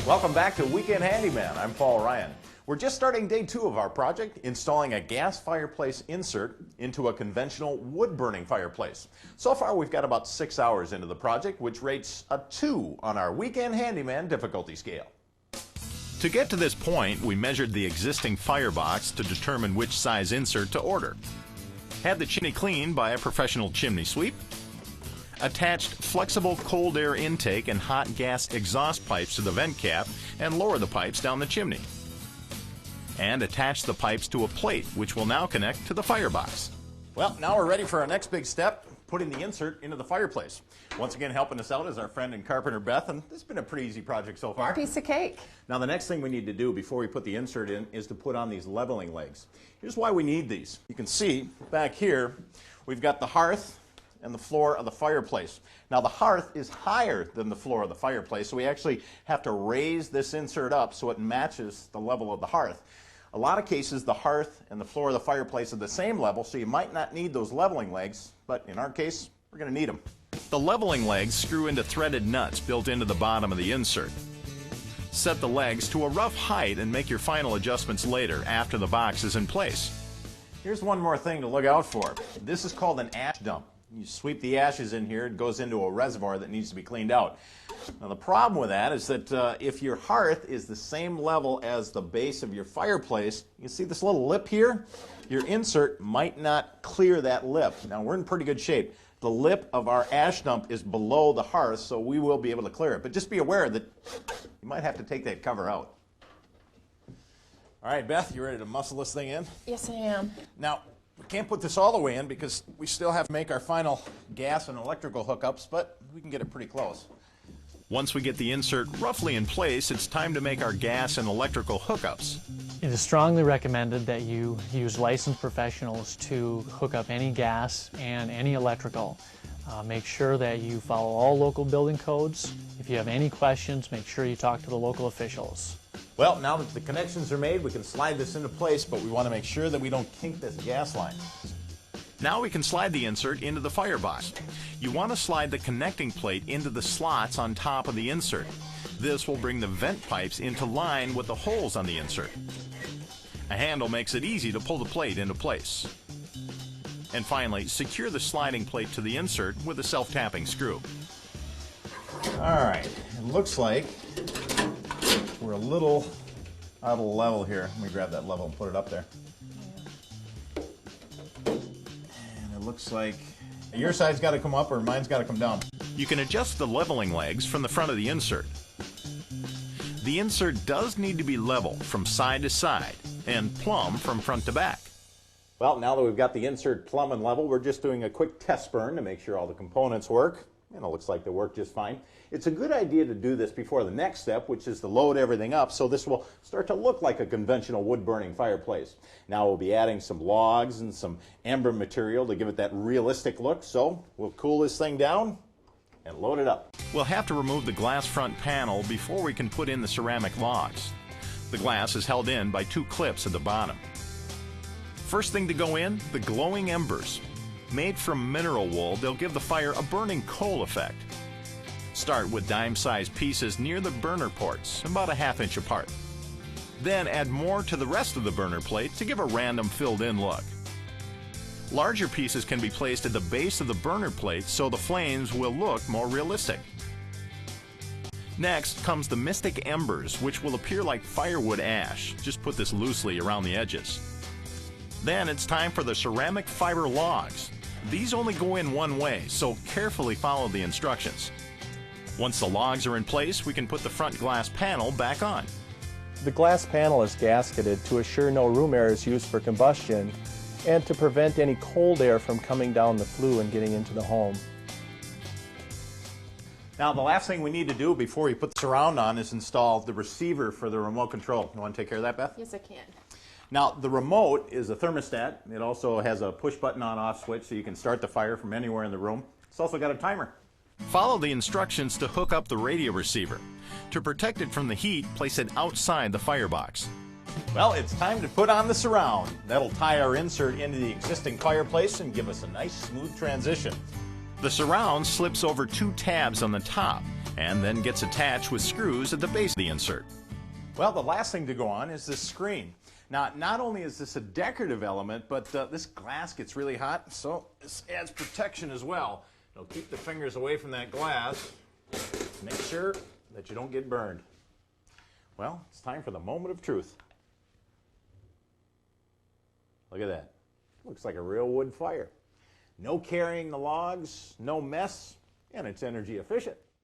Welcome back to Weekend Handyman. I'm Paul Ryan. We're just starting day 2 of our project, installing a gas fireplace insert into a conventional wood-burning fireplace. So far, we've got about 6 hours into the project, which rates a 2 on our Weekend Handyman difficulty scale. To get to this point, we measured the existing firebox to determine which size insert to order. Had the chimney cleaned by a professional chimney sweep. Attached flexible cold air intake and hot gas exhaust pipes to the vent cap and lower the pipes down the chimney. And attach the pipes to a plate, which will now connect to the firebox. Well, now we're ready for our next big step, putting the insert into the fireplace. Once again, helping us out is our friend and carpenter Beth, and this has been a pretty easy project so far. Piece of cake. Now the next thing we need to do before we put the insert in is to put on these leveling legs. Here's why we need these. You can see back here, we've got the hearth and the floor of the fireplace. Now the hearth is higher than the floor of the fireplace, so we actually have to raise this insert up so it matches the level of the hearth. A lot of cases the hearth and the floor of the fireplace are the same level, so you might not need those leveling legs, but in our case, we're going to need them. The leveling legs screw into threaded nuts built into the bottom of the insert. Set the legs to a rough height and make your final adjustments later after the box is in place. Here's one more thing to look out for. This is called an ash dump. You sweep the ashes in here, it goes into a reservoir that needs to be cleaned out. Now the problem with that is that if your hearth is the same level as the base of your fireplace, you see this little lip here? Your insert might not clear that lip. Now we're in pretty good shape. The lip of our ash dump is below the hearth, so we will be able to clear it. But just be aware that you might have to take that cover out. All right, Beth, you ready to muscle this thing in? Yes, I am. Now, we can't put this all the way in because we still have to make our final gas and electrical hookups, but we can get it pretty close. Once we get the insert roughly in place, it's time to make our gas and electrical hookups. It is strongly recommended that you use licensed professionals to hook up any gas and any electrical. Make sure that you follow all local building codes. If you have any questions, make sure you talk to the local officials. Well, now that the connections are made, we can slide this into place, but we want to make sure that we don't kink this gas line. Now we can slide the insert into the firebox. You want to slide the connecting plate into the slots on top of the insert. This will bring the vent pipes into line with the holes on the insert. A handle makes it easy to pull the plate into place. And finally, secure the sliding plate to the insert with a self-tapping screw. All right, it looks like we're a little out of level here. Let me grab that level and put it up there. And it looks like your side's got to come up or mine's got to come down. You can adjust the leveling legs from the front of the insert. The insert does need to be level from side to side and plumb from front to back. Well, now that we've got the insert plumb and level, we're just doing a quick test burn to make sure all the components work. And it looks like they work just fine. It's a good idea to do this before the next step, which is to load everything up, so this will start to look like a conventional wood-burning fireplace. Now we'll be adding some logs and some amber material to give it that realistic look, so we'll cool this thing down and load it up. We'll have to remove the glass front panel before we can put in the ceramic logs. The glass is held in by 2 clips at the bottom. First thing to go in, the glowing embers. Made from mineral wool, they'll give the fire a burning coal effect. Start with dime-sized pieces near the burner ports, about a ½ inch apart. Then add more to the rest of the burner plate to give a random filled-in look. Larger pieces can be placed at the base of the burner plate so the flames will look more realistic. Next comes the mystic embers, which will appear like firewood ash. Just put this loosely around the edges. Then it's time for the ceramic fiber logs. These only go in one way, so carefully follow the instructions. Once the logs are in place, we can put the front glass panel back on. The glass panel is gasketed to assure no room air is used for combustion and to prevent any cold air from coming down the flue and getting into the home. Now the last thing we need to do before we put the surround on is install the receiver for the remote control. You want to take care of that, Beth? Yes, I can. Now the remote is a thermostat. It also has a push button on-off switch so you can start the fire from anywhere in the room. It's also got a timer. Follow the instructions to hook up the radio receiver. To protect it from the heat, place it outside the firebox. Well, it's time to put on the surround. That'll tie our insert into the existing fireplace and give us a nice smooth transition. The surround slips over 2 tabs on the top and then gets attached with screws at the base of the insert. Well, the last thing to go on is this screen. Now, not only is this a decorative element, but this glass gets really hot, so this adds protection as well. It'll keep the fingers away from that glass. Make sure that you don't get burned. Well, it's time for the moment of truth. Look at that. Looks like a real wood fire. No carrying the logs, no mess, and it's energy efficient.